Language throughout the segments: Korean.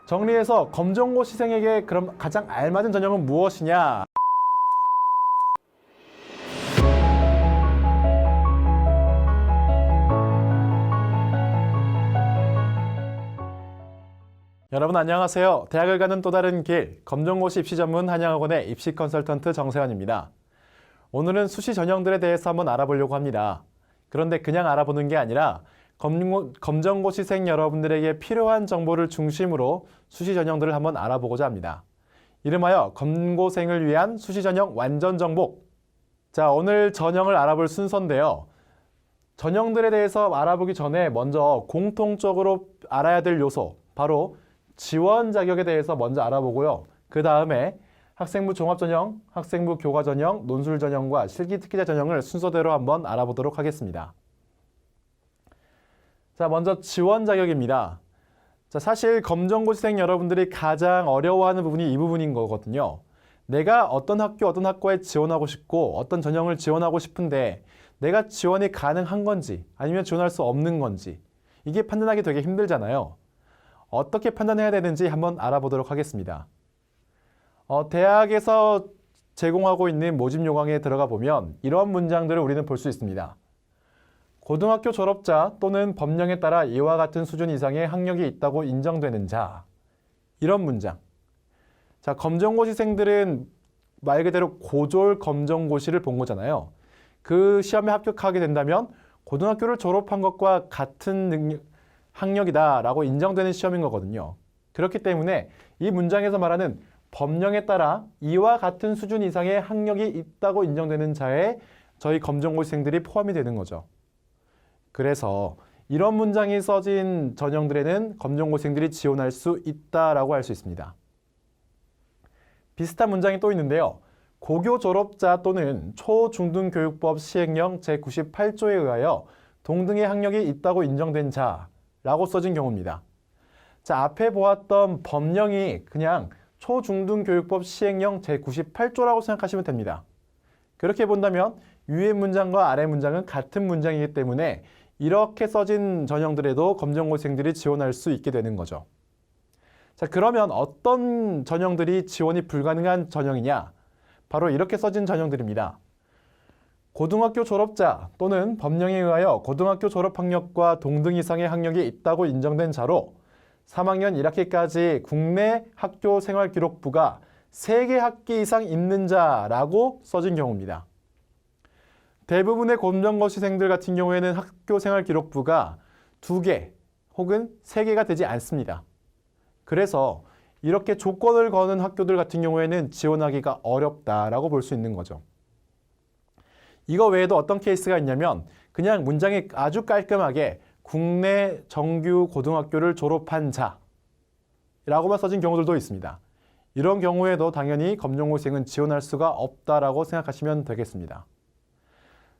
정리해서 검정고시생에게 그럼 가장 알맞은 전형은 무엇이냐? 여러분 안녕하세요. 대학을 가는 또 다른 길, 검정고시 입시 전문 한양학원의 입시 컨설턴트 정세환입니다. 오늘은 수시 전형들에 대해서 한번 알아보려고 합니다. 그런데 그냥 알아보는 게 아니라 검정고시생 여러분들에게 필요한 정보를 중심으로 수시 전형들을 한번 알아보고자 합니다. 이름하여 검고생을 위한 수시 전형 완전 정복. 자, 오늘 전형을 알아볼 순서인데요. 전형들에 대해서 알아보기 전에 먼저 공통적으로 알아야 될 요소, 바로 지원 자격에 대해서 먼저 알아보고요. 그 다음에 학생부 종합전형, 학생부 교과전형, 논술전형과 실기특기자 전형을 순서대로 한번 알아보도록 하겠습니다. 자, 먼저 지원 자격입니다. 자, 사실 검정고시생 여러분들이 가장 어려워하는 부분이 이 부분인 거거든요. 내가 어떤 학교, 어떤 학과에 지원하고 싶고 어떤 전형을 지원하고 싶은데 내가 지원이 가능한 건지 아니면 지원할 수 없는 건지 이게 판단하기 되게 힘들잖아요. 어떻게 판단해야 되는지 한번 알아보도록 하겠습니다. 대학에서 제공하고 있는 모집 요강에 들어가 보면 이러한 문장들을 우리는 볼 수 있습니다. 고등학교 졸업자 또는 법령에 따라 이와 같은 수준 이상의 학력이 있다고 인정되는 자. 이런 문장. 자, 검정고시생들은 말 그대로 고졸 검정고시를 본 거잖아요. 그 시험에 합격하게 된다면 고등학교를 졸업한 것과 같은 학력이다라고 인정되는 시험인 거거든요. 그렇기 때문에 이 문장에서 말하는 법령에 따라 이와 같은 수준 이상의 학력이 있다고 인정되는 자에 저희 검정고시생들이 포함이 되는 거죠. 그래서 이런 문장이 써진 전형들에는 검정고시생들이 지원할 수 있다라고 할 수 있습니다. 비슷한 문장이 또 있는데요. 고교 졸업자 또는 초중등교육법 시행령 제98조에 의하여 동등의 학력이 있다고 인정된 자라고 써진 경우입니다. 자, 앞에 보았던 법령이 그냥 초중등교육법 시행령 제98조라고 생각하시면 됩니다. 그렇게 본다면 위의 문장과 아래 문장은 같은 문장이기 때문에 이렇게 써진 전형들에도 검정고시생들이 지원할 수 있게 되는 거죠. 자, 그러면 어떤 전형들이 지원이 불가능한 전형이냐? 바로 이렇게 써진 전형들입니다. 고등학교 졸업자 또는 법령에 의하여 고등학교 졸업학력과 동등 이상의 학력이 있다고 인정된 자로 3학년 1학기까지 국내 학교 생활기록부가 3개 학기 이상 있는 자라고 써진 경우입니다. 대부분의 검정고시생들 같은 경우에는 학교 생활기록부가 2개 혹은 3개가 되지 않습니다. 그래서 이렇게 조건을 거는 학교들 같은 경우에는 지원하기가 어렵다라고 볼 수 있는 거죠. 이거 외에도 어떤 케이스가 있냐면 그냥 문장이 아주 깔끔하게 국내 정규 고등학교를 졸업한 자라고만 써진 경우들도 있습니다. 이런 경우에도 당연히 검정고시생은 지원할 수가 없다라고 생각하시면 되겠습니다.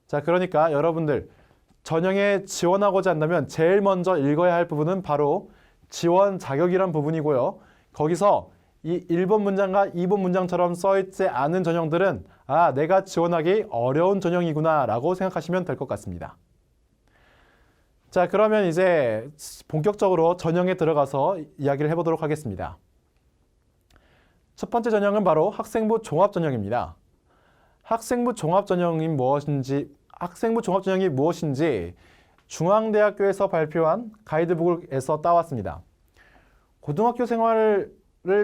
자, 그러니까 여러분들 전형에 지원하고자 한다면 제일 먼저 읽어야 할 부분은 바로 지원 자격이란 부분이고요. 거기서 이 1번 문장과 2번 문장처럼 써있지 않은 전형들은 내가 지원하기 어려운 전형이구나 라고 생각하시면 될 것 같습니다. 자, 그러면 이제 본격적으로 전형에 들어가서 이야기를 해보도록 하겠습니다. 첫 번째 전형은 바로 학생부 종합전형입니다. 학생부 종합전형이 무엇인지 중앙대학교에서 발표한 가이드북에서 따왔습니다. 고등학교 생활을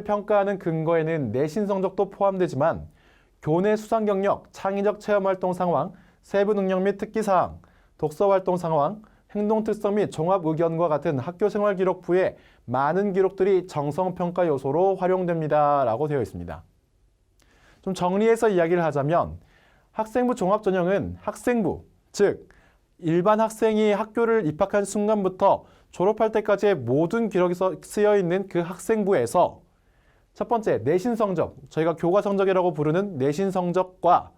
평가하는 근거에는 내신 성적도 포함되지만 교내 수상 경력, 창의적 체험 활동 상황, 세부 능력 및 특기 사항, 독서 활동 상황, 행동 특성 및 종합 의견과 같은 학교 생활 기록부의 많은 기록들이 정성 평가 요소로 활용됩니다. 라고 되어 있습니다. 좀 정리해서 이야기를 하자면 학생부 종합전형은 학생부, 즉 일반 학생이 학교를 입학한 순간부터 졸업할 때까지의 모든 기록이 쓰여 있는 그 학생부에서 첫 번째 내신 성적, 저희가 교과 성적이라고 부르는 내신 성적과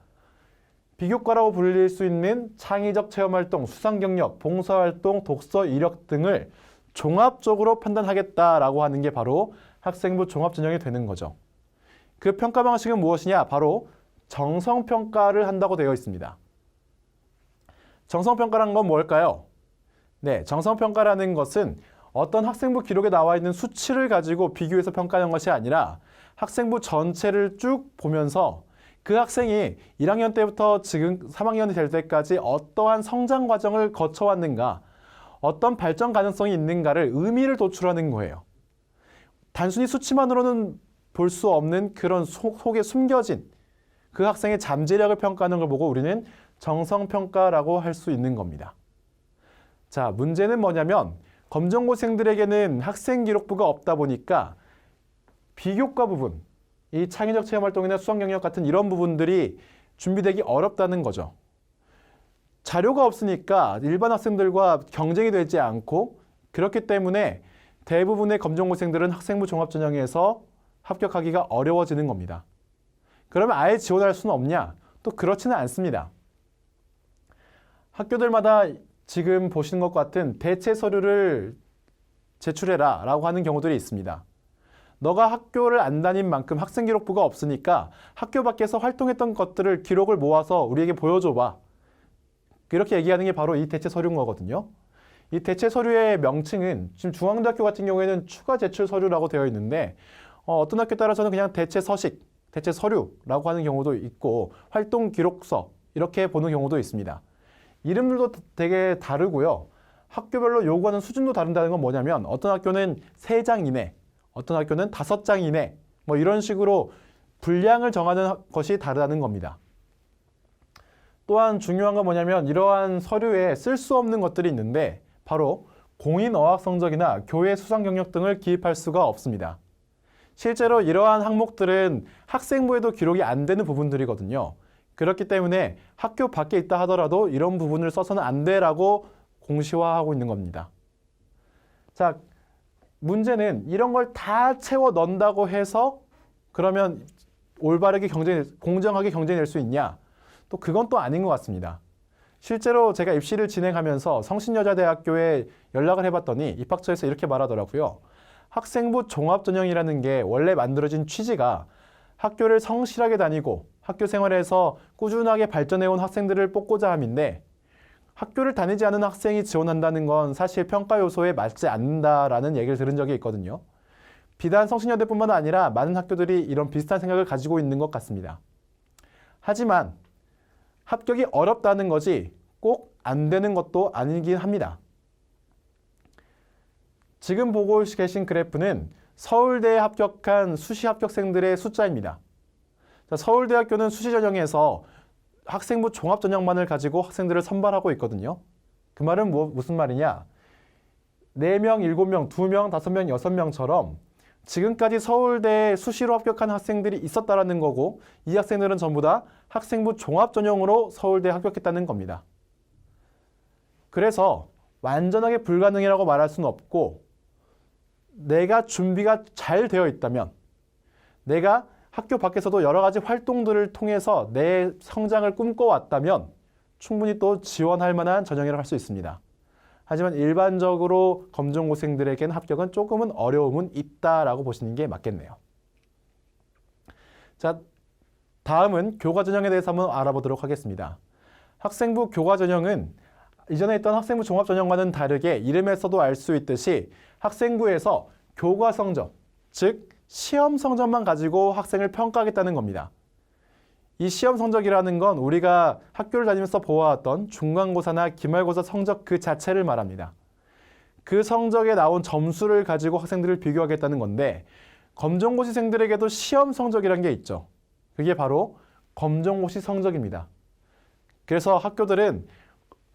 비교과라고 불릴 수 있는 창의적 체험활동, 수상경력, 봉사활동, 독서 이력 등을 종합적으로 판단하겠다라고 하는 게 바로 학생부 종합전형이 되는 거죠. 그 평가 방식은 무엇이냐? 바로 정성평가를 한다고 되어 있습니다. 정성평가란 건 뭘까요? 네, 정성평가라는 것은 어떤 학생부 기록에 나와 있는 수치를 가지고 비교해서 평가하는 것이 아니라 학생부 전체를 쭉 보면서 그 학생이 1학년 때부터 지금 3학년이 될 때까지 어떠한 성장 과정을 거쳐왔는가, 어떤 발전 가능성이 있는가를 의미를 도출하는 거예요. 단순히 수치만으로는 볼 수 없는 그런 속에 숨겨진 그 학생의 잠재력을 평가하는 걸 보고 우리는 정성평가라고 할 수 있는 겁니다. 자, 문제는 뭐냐면 검정고생들에게는 학생기록부가 없다 보니까 비교과 부분, 이 창의적 체험활동이나 수학 영역 같은 이런 부분들이 준비되기 어렵다는 거죠. 자료가 없으니까 일반 학생들과 경쟁이 되지 않고 그렇기 때문에 대부분의 검정고생들은 학생부 종합전형에서 합격하기가 어려워지는 겁니다. 그러면 아예 지원할 수는 없냐? 또 그렇지는 않습니다. 학교들마다 지금 보시는 것 같은 대체 서류를 제출해라 라고 하는 경우들이 있습니다. 너가 학교를 안 다닌 만큼 학생기록부가 없으니까 학교 밖에서 활동했던 것들을 기록을 모아서 우리에게 보여줘봐. 이렇게 얘기하는 게 바로 이 대체 서류인 거거든요. 이 대체 서류의 명칭은 지금 중앙대학교 같은 경우에는 추가 제출 서류라고 되어 있는데 어떤 학교에 따라서는 그냥 대체 서식, 대체 서류라고 하는 경우도 있고 활동 기록서 이렇게 보는 경우도 있습니다. 이름들도 되게 다르고요. 학교별로 요구하는 수준도 다른다는 건 뭐냐면 어떤 학교는 3장 이내, 어떤 학교는 5장 이내 뭐 이런 식으로 분량을 정하는 것이 다르다는 겁니다. 또한 중요한 건 뭐냐면 이러한 서류에 쓸 수 없는 것들이 있는데 바로 공인 어학 성적이나 교회 수상 경력 등을 기입할 수가 없습니다. 실제로 이러한 항목들은 학생부에도 기록이 안 되는 부분들이거든요. 그렇기 때문에 학교 밖에 있다 하더라도 이런 부분을 써서는 안 돼라고 공시화하고 있는 겁니다. 자, 문제는 이런 걸 다 채워 넣는다고 해서 그러면 올바르게 공정하게 경쟁낼 수 있냐? 또 그건 또 아닌 것 같습니다. 실제로 제가 입시를 진행하면서 성신여자대학교에 연락을 해봤더니 입학처에서 이렇게 말하더라고요. 학생부 종합전형이라는 게 원래 만들어진 취지가 학교를 성실하게 다니고 학교 생활에서 꾸준하게 발전해온 학생들을 뽑고자 함인데 학교를 다니지 않은 학생이 지원한다는 건 사실 평가 요소에 맞지 않는다라는 얘기를 들은 적이 있거든요. 비단 성신여대뿐만 아니라 많은 학교들이 이런 비슷한 생각을 가지고 있는 것 같습니다. 하지만 합격이 어렵다는 것이 꼭 안 되는 것도 아니긴 합니다. 지금 보고 계신 그래프는 서울대에 합격한 수시 합격생들의 숫자입니다. 자, 서울대학교는 수시 전형에서 학생부 종합 전형만을 가지고 학생들을 선발하고 있거든요. 그 말은 무슨 말이냐? 4명, 7명, 2명, 5명, 6명처럼 지금까지 서울대에 수시로 합격한 학생들이 있었다라는 거고 이 학생들은 전부 다 학생부 종합 전형으로 서울대에 합격했다는 겁니다. 그래서 완전하게 불가능이라고 말할 수는 없고 내가 준비가 잘 되어 있다면 내가 학교 밖에서도 여러 가지 활동들을 통해서 내 성장을 꿈꿔왔다면 충분히 또 지원할 만한 전형이라고 할 수 있습니다. 하지만 일반적으로 검정고생들에게는 합격은 조금은 어려움은 있다라고 보시는 게 맞겠네요. 자, 다음은 교과전형에 대해서 한번 알아보도록 하겠습니다. 학생부 교과전형은 이전에 있던 학생부 종합전형과는 다르게 이름에서도 알 수 있듯이 학생부에서 교과 성적, 즉 시험 성적만 가지고 학생을 평가하겠다는 겁니다. 이 시험 성적이라는 건 우리가 학교를 다니면서 보아왔던 중간고사나 기말고사 성적 그 자체를 말합니다. 그 성적에 나온 점수를 가지고 학생들을 비교하겠다는 건데 검정고시생들에게도 시험 성적이라는 게 있죠. 그게 바로 검정고시 성적입니다. 그래서 학교들은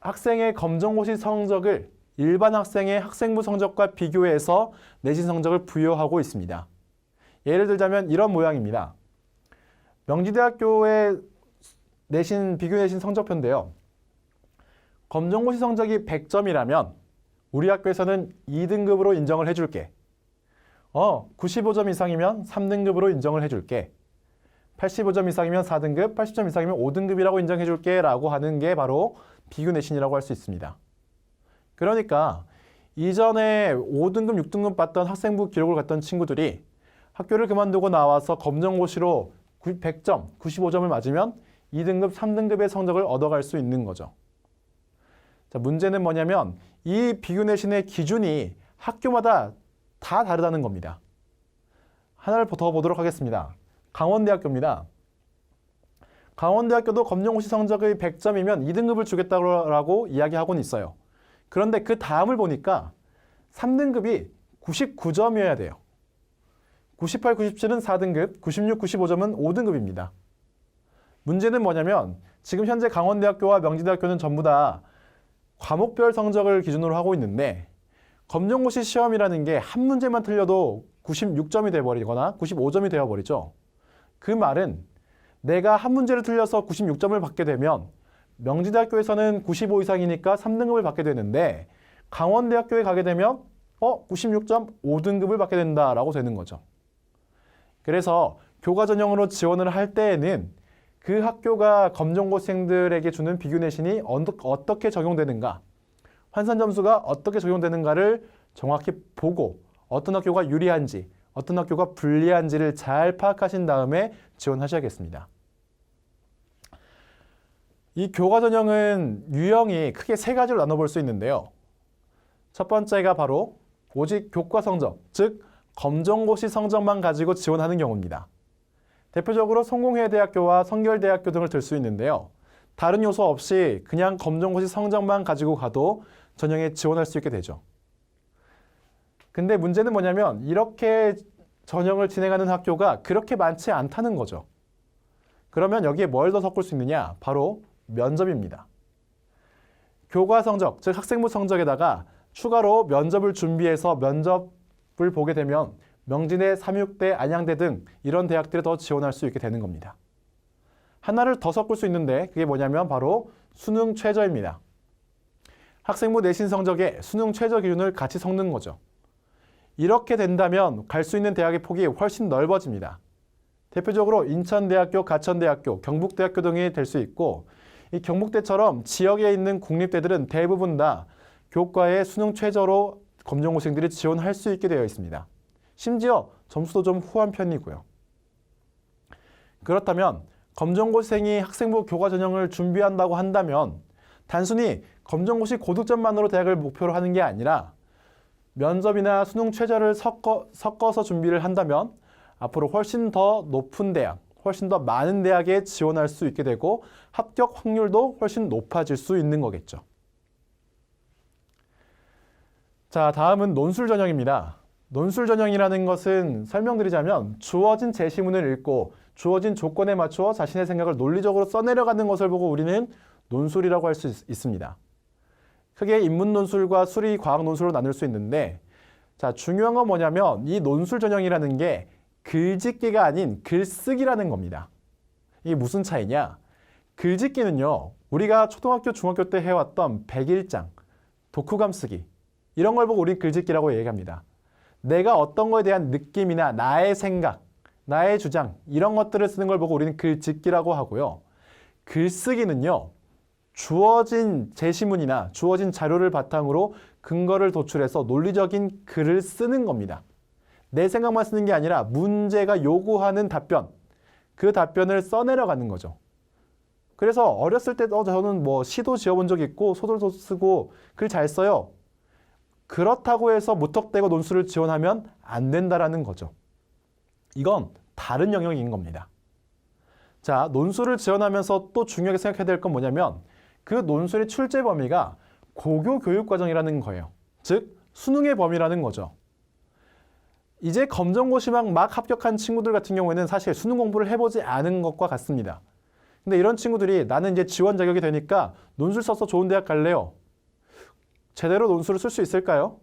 학생의 검정고시 성적을 일반 학생의 학생부 성적과 비교해서 내신 성적을 부여하고 있습니다. 예를 들자면 이런 모양입니다. 명지대학교의 비교 내신 성적표인데요. 검정고시 성적이 100점이라면 우리 학교에서는 2등급으로 인정을 해줄게. 95점 이상이면 3등급으로 인정을 해줄게. 85점 이상이면 4등급, 80점 이상이면 5등급이라고 인정해줄게 라고 하는 게 바로 비교 내신이라고 할 수 있습니다. 그러니까 이전에 5등급, 6등급 받던 학생부 기록을 갖던 친구들이 학교를 그만두고 나와서 검정고시로 100점, 95점을 맞으면 2등급, 3등급의 성적을 얻어갈 수 있는 거죠. 자, 문제는 뭐냐면 이 비교 내신의 기준이 학교마다 다 다르다는 겁니다. 하나를 더 보도록 하겠습니다. 강원대학교입니다. 강원대학교도 검정고시 성적이 100점이면 2등급을 주겠다고 이야기하고는 있어요. 그런데 그 다음을 보니까 3등급이 99점이어야 돼요. 98, 97은 4등급, 96, 95점은 5등급입니다. 문제는 뭐냐면 지금 현재 강원대학교와 명지대학교는 전부 다 과목별 성적을 기준으로 하고 있는데 검정고시 시험이라는 게 한 문제만 틀려도 96점이 돼버리거나 95점이 되어버리죠. 그 말은 내가 한 문제를 틀려서 96점을 받게 되면 명지대학교에서는 95 이상이니까 3등급을 받게 되는데 강원대학교에 가게 되면 96점 5등급을 받게 된다라고 되는 거죠. 그래서 교과 전형으로 지원을 할 때에는 그 학교가 검정고시생들에게 주는 비교내신이 어떻게 적용되는가, 환산 점수가 어떻게 적용되는가를 정확히 보고 어떤 학교가 유리한지, 어떤 학교가 불리한지를 잘 파악하신 다음에 지원하셔야겠습니다. 이 교과 전형은 유형이 크게 세 가지로 나눠볼 수 있는데요. 첫 번째가 바로 오직 교과 성적, 즉 검정고시 성적만 가지고 지원하는 경우입니다. 대표적으로 성공회대학교와 성결대학교 등을 들 수 있는데요. 다른 요소 없이 그냥 검정고시 성적만 가지고 가도 전형에 지원할 수 있게 되죠. 근데 문제는 뭐냐면 이렇게 전형을 진행하는 학교가 그렇게 많지 않다는 거죠. 그러면 여기에 뭘 더 섞을 수 있느냐? 바로 면접입니다. 교과 성적, 즉 학생부 성적에다가 추가로 면접을 준비해서 면접을 보게 되면 명진대, 삼육대, 안양대 등 이런 대학들에 더 지원할 수 있게 되는 겁니다. 하나를 더 섞을 수 있는데 그게 뭐냐면 바로 수능 최저입니다. 학생부 내신 성적에 수능 최저 기준을 같이 섞는 거죠. 이렇게 된다면 갈 수 있는 대학의 폭이 훨씬 넓어집니다. 대표적으로 인천대학교, 가천대학교, 경북대학교 등이 될 수 있고 이 경북대처럼 지역에 있는 국립대들은 대부분 다 교과에 수능 최저로 검정고시생들이 지원할 수 있게 되어 있습니다. 심지어 점수도 좀 후한 편이고요. 그렇다면 검정고시생이 학생부 교과 전형을 준비한다고 한다면 단순히 검정고시 고득점만으로 대학을 목표로 하는 게 아니라 면접이나 수능 최저를 섞어서 준비를 한다면 앞으로 훨씬 더 높은 대학, 훨씬 더 많은 대학에 지원할 수 있게 되고 합격 확률도 훨씬 높아질 수 있는 거겠죠. 자, 다음은 논술 전형입니다. 논술 전형이라는 것은 설명드리자면 주어진 제시문을 읽고 주어진 조건에 맞추어 자신의 생각을 논리적으로 써내려가는 것을 보고 우리는 논술이라고 할 수 있습니다. 크게 인문 논술과 수리 과학 논술로 나눌 수 있는데 자, 중요한 건 뭐냐면 이 논술 전형이라는 게 글짓기가 아닌 글쓰기라는 겁니다. 이게 무슨 차이냐? 글짓기는요, 우리가 초등학교, 중학교 때 해왔던 백일장, 독후감 쓰기 이런 걸 보고 우리는 글짓기라고 얘기합니다. 내가 어떤 거에 대한 느낌이나 나의 생각, 나의 주장 이런 것들을 쓰는 걸 보고 우리는 글짓기라고 하고요. 글쓰기는요, 주어진 제시문이나 주어진 자료를 바탕으로 근거를 도출해서 논리적인 글을 쓰는 겁니다. 내 생각만 쓰는 게 아니라 문제가 요구하는 답변, 그 답변을 써내려가는 거죠. 그래서 어렸을 때 저는 시도 지어본 적 있고 소설도 쓰고 글 잘 써요. 그렇다고 해서 무턱대고 논술을 지원하면 안 된다라는 거죠. 이건 다른 영역인 겁니다. 자, 논술을 지원하면서 또 중요하게 생각해야 될 건 뭐냐면 그 논술의 출제 범위가 고교 교육과정이라는 거예요. 즉 수능의 범위라는 거죠. 이제 검정고시만 막 합격한 친구들 같은 경우에는 사실 수능 공부를 해보지 않은 것과 같습니다. 근데 이런 친구들이 나는 이제 지원 자격이 되니까 논술 써서 좋은 대학 갈래요. 제대로 논술을 쓸 수 있을까요?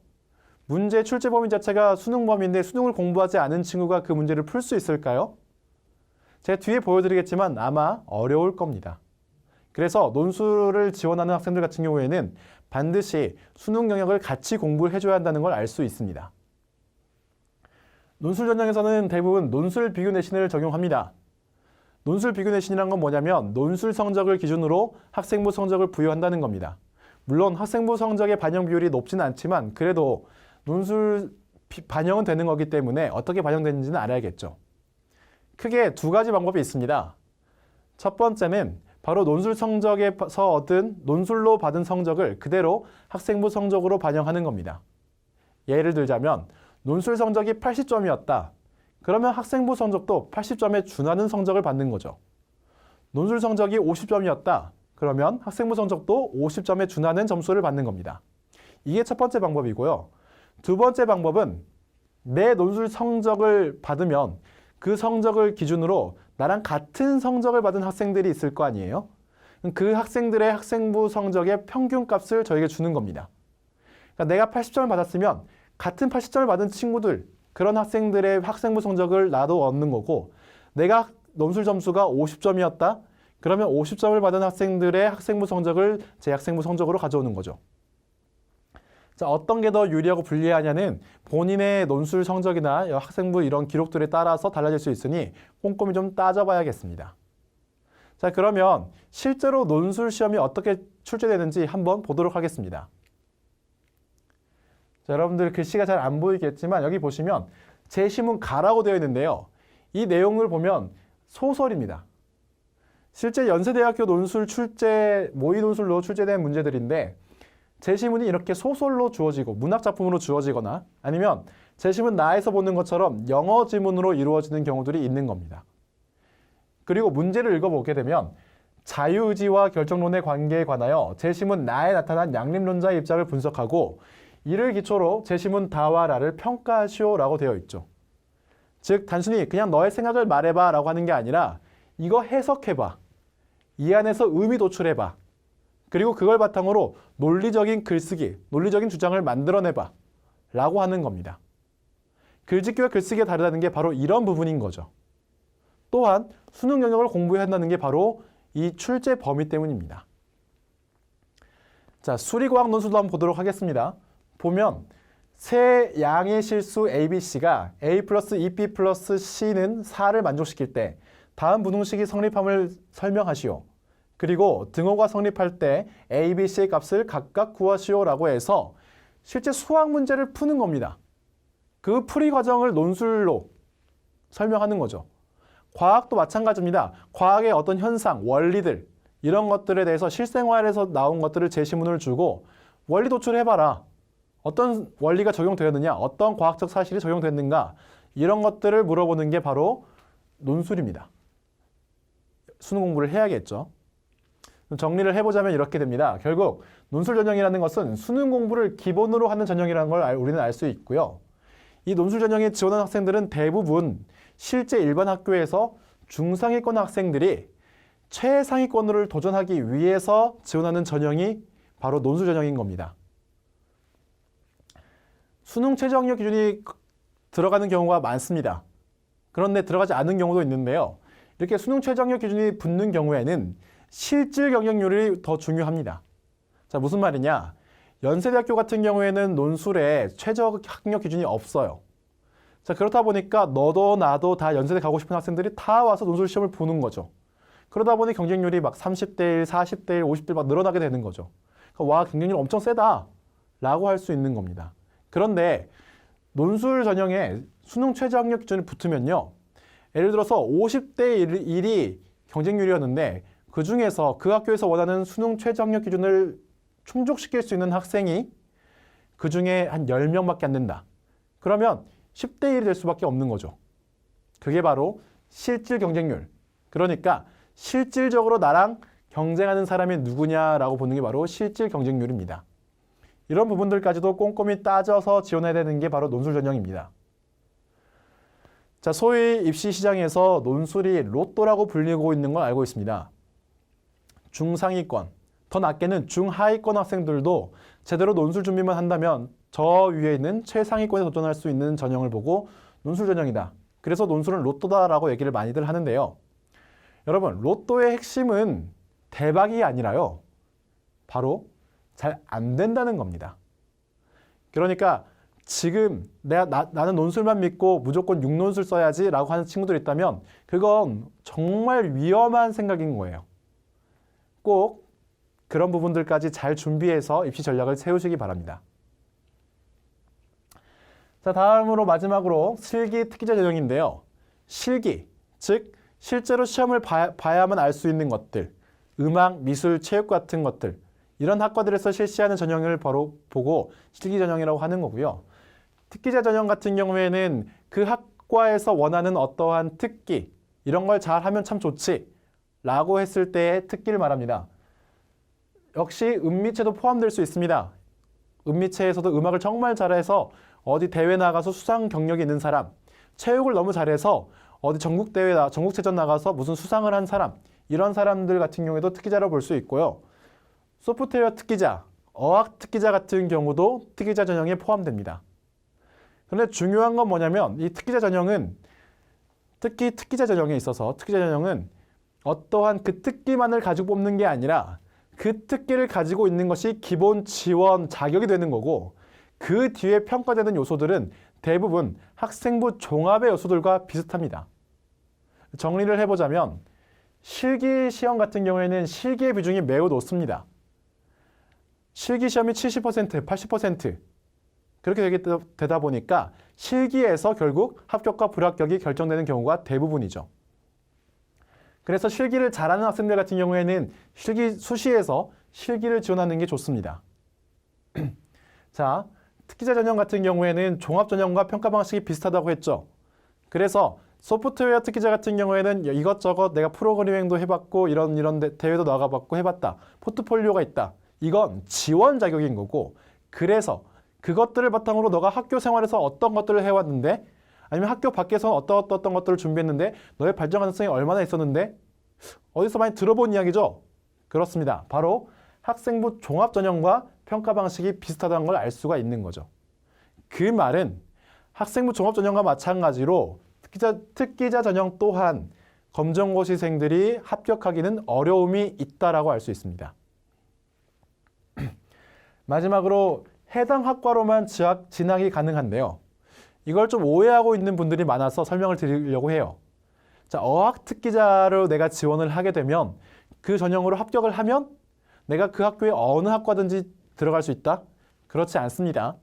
문제 출제 범위 자체가 수능 범위인데 수능을 공부하지 않은 친구가 그 문제를 풀 수 있을까요? 제가 뒤에 보여드리겠지만 아마 어려울 겁니다. 그래서 논술을 지원하는 학생들 같은 경우에는 반드시 수능 영역을 같이 공부를 해줘야 한다는 걸 알 수 있습니다. 논술 전형에서는 대부분 논술 비교 내신을 적용합니다. 논술 비교 내신이란 건 뭐냐면 논술 성적을 기준으로 학생부 성적을 부여한다는 겁니다. 물론 학생부 성적의 반영 비율이 높지는 않지만 그래도 논술 반영은 되는 거기 때문에 어떻게 반영되는지는 알아야겠죠. 크게 두 가지 방법이 있습니다. 첫 번째는 바로 논술 성적에서 얻은 논술로 받은 성적을 그대로 학생부 성적으로 반영하는 겁니다. 예를 들자면 논술 성적이 80점이었다. 그러면 학생부 성적도 80점에 준하는 성적을 받는 거죠. 논술 성적이 50점이었다. 그러면 학생부 성적도 50점에 준하는 점수를 받는 겁니다. 이게 첫 번째 방법이고요. 두 번째 방법은 내 논술 성적을 받으면 그 성적을 기준으로 나랑 같은 성적을 받은 학생들이 있을 거 아니에요? 그 학생들의 학생부 성적의 평균값을 저에게 주는 겁니다. 그러니까 내가 80점을 받았으면 같은 80점을 받은 친구들, 그런 학생들의 학생부 성적을 나도 얻는 거고, 내가 논술 점수가 50점이었다? 그러면 50점을 받은 학생들의 학생부 성적을 제 학생부 성적으로 가져오는 거죠. 자, 어떤 게 더 유리하고 불리하냐는 본인의 논술 성적이나 학생부 이런 기록들에 따라서 달라질 수 있으니 꼼꼼히 좀 따져봐야겠습니다. 자, 그러면 실제로 논술 시험이 어떻게 출제되는지 한번 보도록 하겠습니다. 자, 여러분들 글씨가 잘 안 보이겠지만 여기 보시면 제시문 가라고 되어 있는데요. 이 내용을 보면 소설입니다. 실제 연세대학교 논술 출제, 모의 논술로 출제된 문제들인데 제시문이 이렇게 소설로 주어지고 문학작품으로 주어지거나 아니면 제시문 나에서 보는 것처럼 영어 지문으로 이루어지는 경우들이 있는 겁니다. 그리고 문제를 읽어보게 되면 자유의지와 결정론의 관계에 관하여 제시문 나에 나타난 양립론자의 입장을 분석하고 이를 기초로 제시문 다와 라를 평가하시오라고 되어 있죠. 즉 단순히 그냥 너의 생각을 말해봐 라고 하는 게 아니라 이거 해석해봐. 이 안에서 의미 도출해봐. 그리고 그걸 바탕으로 논리적인 글쓰기, 논리적인 주장을 만들어내봐 라고 하는 겁니다. 글짓기와 글쓰기가 다르다는 게 바로 이런 부분인 거죠. 또한 수능 영역을 공부해야 한다는 게 바로 이 출제 범위 때문입니다. 자, 수리과학 논술도 한번 보도록 하겠습니다. 보면 세 양의 실수 ABC가 A 플러스 2B 플러스 C는 4를 만족시킬 때 다음 부등식이 성립함을 설명하시오. 그리고 등호가 성립할 때 A, B, C의 값을 각각 구하시오라고 해서 실제 수학 문제를 푸는 겁니다. 그 풀이 과정을 논술로 설명하는 거죠. 과학도 마찬가지입니다. 과학의 어떤 현상, 원리들 이런 것들에 대해서 실생활에서 나온 것들을 제시문을 주고 원리 도출해봐라. 어떤 원리가 적용되었느냐, 어떤 과학적 사실이 적용됐는가 이런 것들을 물어보는 게 바로 논술입니다. 수능 공부를 해야겠죠. 정리를 해보자면 이렇게 됩니다. 결국 논술 전형이라는 것은 수능 공부를 기본으로 하는 전형이라는 걸 우리는 알 수 있고요. 이 논술 전형에 지원한 학생들은 대부분 실제 일반 학교에서 중상위권 학생들이 최상위권으로 도전하기 위해서 지원하는 전형이 바로 논술 전형인 겁니다. 수능 최저 학력 기준이 들어가는 경우가 많습니다. 그런데 들어가지 않은 경우도 있는데요. 이렇게 수능 최저 학력 기준이 붙는 경우에는 실질 경쟁률이 더 중요합니다. 자, 무슨 말이냐? 연세대학교 같은 경우에는 논술에 최저 학력 기준이 없어요. 자, 그렇다 보니까 너도 나도 다 연세대 가고 싶은 학생들이 다 와서 논술 시험을 보는 거죠. 그러다 보니 경쟁률이 막 30대 1, 40대 1, 50대 1 막 늘어나게 되는 거죠. 그러니까 와, 경쟁률 엄청 세다 라고 할 수 있는 겁니다. 그런데 논술 전형에 수능 최저 학력 기준이 붙으면요. 예를 들어서 50대 1이 경쟁률이었는데 그 중에서 그 학교에서 원하는 수능 최저 학력 기준을 충족시킬 수 있는 학생이 그 중에 한 10명밖에 안 된다. 그러면 10대 1이 될 수밖에 없는 거죠. 그게 바로 실질 경쟁률. 그러니까 실질적으로 나랑 경쟁하는 사람이 누구냐라고 보는 게 바로 실질 경쟁률입니다. 이런 부분들까지도 꼼꼼히 따져서 지원해야 되는 게 바로 논술 전형입니다. 자, 소위 입시 시장에서 논술이 로또라고 불리고 있는 걸 알고 있습니다. 중상위권, 더 낮게는 중하위권 학생들도 제대로 논술 준비만 한다면 저 위에 있는 최상위권에 도전할 수 있는 전형을 보고 논술 전형이다. 그래서 논술은 로또다라고 얘기를 많이들 하는데요. 여러분, 로또의 핵심은 대박이 아니라요. 바로 잘 안 된다는 겁니다. 그러니까 지금 나는 논술만 믿고 무조건 6논술 써야지 라고 하는 친구들이 있다면 그건 정말 위험한 생각인 거예요. 꼭 그런 부분들까지 잘 준비해서 입시 전략을 세우시기 바랍니다. 자, 다음으로 마지막으로 실기 특기자 전형인데요. 실기, 즉 실제로 시험을 봐야만 알 수 있는 것들, 음악, 미술, 체육 같은 것들 이런 학과들에서 실시하는 전형을 바로 보고 실기 전형이라고 하는 거고요. 특기자 전형 같은 경우에는 그 학과에서 원하는 어떠한 특기, 이런 걸 잘하면 참 좋지 라고 했을 때의 특기를 말합니다. 역시 음미체도 포함될 수 있습니다. 음미체에서도 음악을 정말 잘해서 어디 대회 나가서 수상 경력이 있는 사람, 체육을 너무 잘해서 어디 전국체전 나가서 무슨 수상을 한 사람, 이런 사람들 같은 경우에도 특기자로 볼 수 있고요. 소프트웨어 특기자, 어학 특기자 같은 경우도 특기자 전형에 포함됩니다. 그런데 중요한 건 뭐냐면 이 특기자 전형은 특히 특기자 전형에 있어서 특기자 전형은 어떠한 그 특기만을 가지고 뽑는 게 아니라 그 특기를 가지고 있는 것이 기본 지원 자격이 되는 거고 그 뒤에 평가되는 요소들은 대부분 학생부 종합의 요소들과 비슷합니다. 정리를 해보자면 실기 시험 같은 경우에는 실기의 비중이 매우 높습니다. 실기 시험이 70%, 80% 그렇게 되다 보니까 실기에서 결국 합격과 불합격이 결정되는 경우가 대부분이죠. 그래서 실기를 잘하는 학생들 같은 경우에는 수시에서 실기를 지원하는 게 좋습니다. 자, 특기자 전형 같은 경우에는 종합 전형과 평가 방식이 비슷하다고 했죠. 그래서 소프트웨어 특기자 같은 경우에는 이것저것 내가 프로그래밍도 해봤고 이런 대회도 나가봤고 해봤다. 포트폴리오가 있다. 이건 지원 자격인 거고 그래서 그것들을 바탕으로 너가 학교 생활에서 어떤 것들을 해왔는데 아니면 학교 밖에서 어떤 것들을 준비했는데 너의 발전 가능성이 얼마나 있었는데 어디서 많이 들어본 이야기죠? 그렇습니다. 바로 학생부 종합 전형과 평가 방식이 비슷하다는 걸 알 수가 있는 거죠. 그 말은 학생부 종합 전형과 마찬가지로 특기자 전형 또한 검정고시생들이 합격하기는 어려움이 있다라고 알 수 있습니다. 마지막으로 해당 학과로만 진학이 가능한데요. 이걸 좀 오해하고 있는 분들이 많아서 설명을 드리려고 해요. 자, 어학 특기자로 내가 지원을 하게 되면 그 전형으로 합격을 하면 내가 그 학교에 어느 학과든지 들어갈 수 있다? 그렇지 않습니다.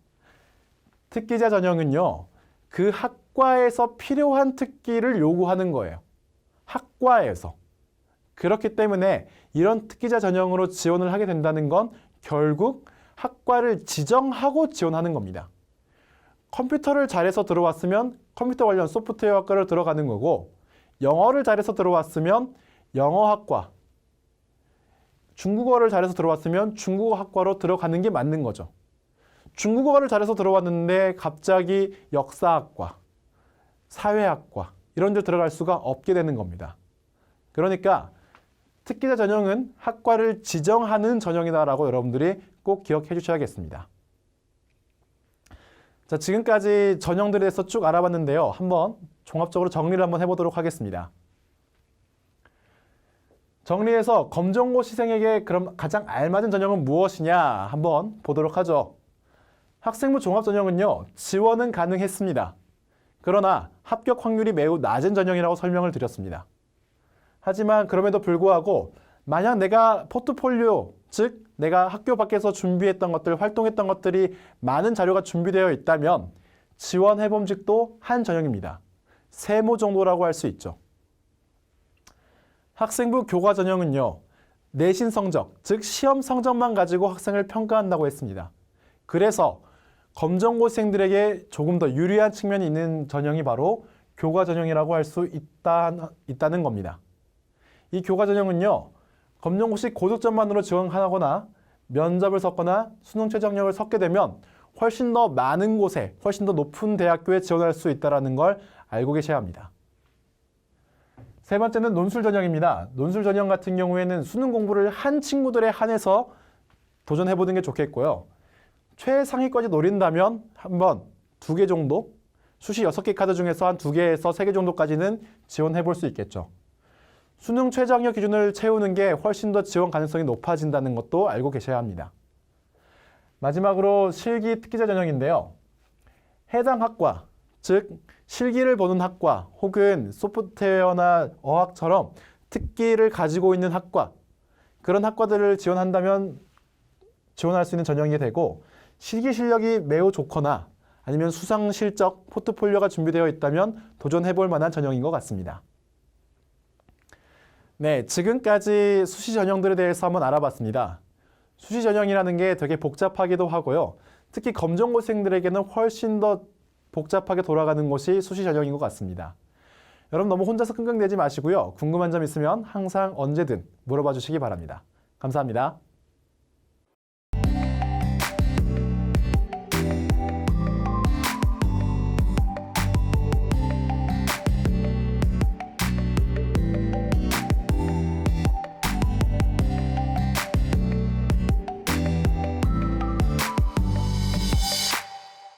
특기자 전형은요. 그 학과에서 필요한 특기를 요구하는 거예요. 학과에서. 그렇기 때문에 이런 특기자 전형으로 지원을 하게 된다는 건 결국 학과를 지정하고 지원하는 겁니다. 컴퓨터를 잘해서 들어왔으면 컴퓨터 관련 소프트웨어 학과를 들어가는 거고 영어를 잘해서 들어왔으면 영어학과, 중국어를 잘해서 들어왔으면 중국어 학과로 들어가는 게 맞는 거죠. 중국어를 잘해서 들어왔는데 갑자기 역사학과, 사회학과 이런 데 들어갈 수가 없게 되는 겁니다. 그러니까 특기자 전형은 학과를 지정하는 전형이다라고 여러분들이 꼭 기억해 주셔야겠습니다. 자, 지금까지 전형들에 대해서 쭉 알아봤는데요. 한번 종합적으로 정리를 한번 해보도록 하겠습니다. 정리해서 검정고시생에게 그럼 가장 알맞은 전형은 무엇이냐 한번 보도록 하죠. 학생부 종합전형은요. 지원은 가능했습니다. 그러나 합격 확률이 매우 낮은 전형이라고 설명을 드렸습니다. 하지만 그럼에도 불구하고 만약 내가 포트폴리오, 즉 내가 학교 밖에서 준비했던 것들, 활동했던 것들이 많은 자료가 준비되어 있다면 지원해봄직도 한 전형입니다. 세모 정도라고 할 수 있죠. 학생부 교과 전형은요. 내신 성적, 즉 시험 성적만 가지고 학생을 평가한다고 했습니다. 그래서 검정고시생들에게 조금 더 유리한 측면이 있는 전형이 바로 교과 전형이라고 할 수 있다는 겁니다. 이 교과 전형은요. 검정고시 고득점만으로 지원하거나 면접을 섰거나 수능 최저학력을 섰게 되면 훨씬 더 많은 곳에, 훨씬 더 높은 대학교에 지원할 수 있다는 걸 알고 계셔야 합니다. 세 번째는 논술 전형입니다. 논술 전형 같은 경우에는 수능 공부를 한 친구들에 한해서 도전해보는 게 좋겠고요. 최상위까지 노린다면 한번 2개 정도, 수시 6개 카드 중에서 한 2개에서 3개 정도까지는 지원해볼 수 있겠죠. 수능 최저학력 기준을 채우는 게 훨씬 더 지원 가능성이 높아진다는 것도 알고 계셔야 합니다. 마지막으로 실기 특기자 전형인데요. 해당 학과, 즉 실기를 보는 학과 혹은 소프트웨어나 어학처럼 특기를 가지고 있는 학과, 그런 학과들을 지원한다면 지원할 수 있는 전형이 되고 실기 실력이 매우 좋거나 아니면 수상 실적, 포트폴리오가 준비되어 있다면 도전해볼 만한 전형인 것 같습니다. 네, 지금까지 수시 전형들에 대해서 한번 알아봤습니다. 수시 전형이라는 게 되게 복잡하기도 하고요. 특히 검정고시생들에게는 훨씬 더 복잡하게 돌아가는 것이 수시 전형인 것 같습니다. 여러분 너무 혼자서 끙끙대지 마시고요. 궁금한 점 있으면 항상 언제든 물어봐 주시기 바랍니다. 감사합니다.